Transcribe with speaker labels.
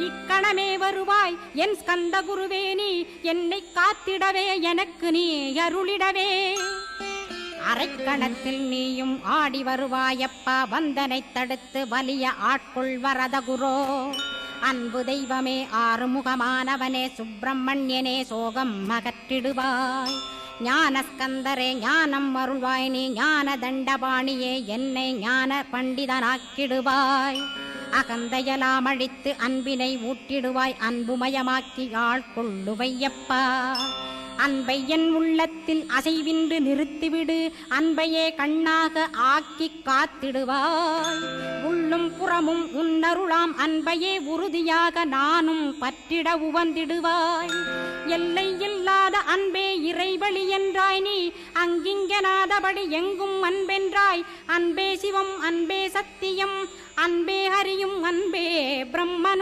Speaker 1: இக்கணமே வருவாய் என் ஸ்கந்த குருவே நீ என்னை காத்திடவே எனக்கு நீ அருளிடவே அரைக்கணத்தில் நீயும் ஆடி வருவாயப்பா வந்தனை தடுத்து வலிய ஆட்கொள் வரத குரோ அன்பு தெய்வமே ஆறுமுகமானவனே சுப்பிரமணியனே சோகம் அகற்றிடுவாய் ஞானஸ்கந்தரே ஞானம் அருள்வாய் நீ ஞான தண்டபாணியே என்னை ஞான பண்டிதனாக்கிடுவாய் அகந்தையலாம் அழித்து அன்பினை ஊட்டிடுவாய் அன்புமயமாக்கி ஆட்கொள்ளுவையப்பா அன்பை என் உள்ளத்தில் அசைவின்று நிறுத்திவிடு அன்பையே கண்ணாக ஆக்கி காத்திடுவாய் உள்ளும் புறமும் உன்னருளாம் அன்பையே உறுதியாக நானும் பற்றிட உவந்திடுவாய் எல்லை இல்லாத அன்பே இறைவழி என்றாய் நீ அங்கிங்கனாதபடி எங்கும் அன்பென்றாய் அன்பே சிவம் அன்பே சத்தியம் அன்பே ஹரியும் அன்பே பிரம்மனும்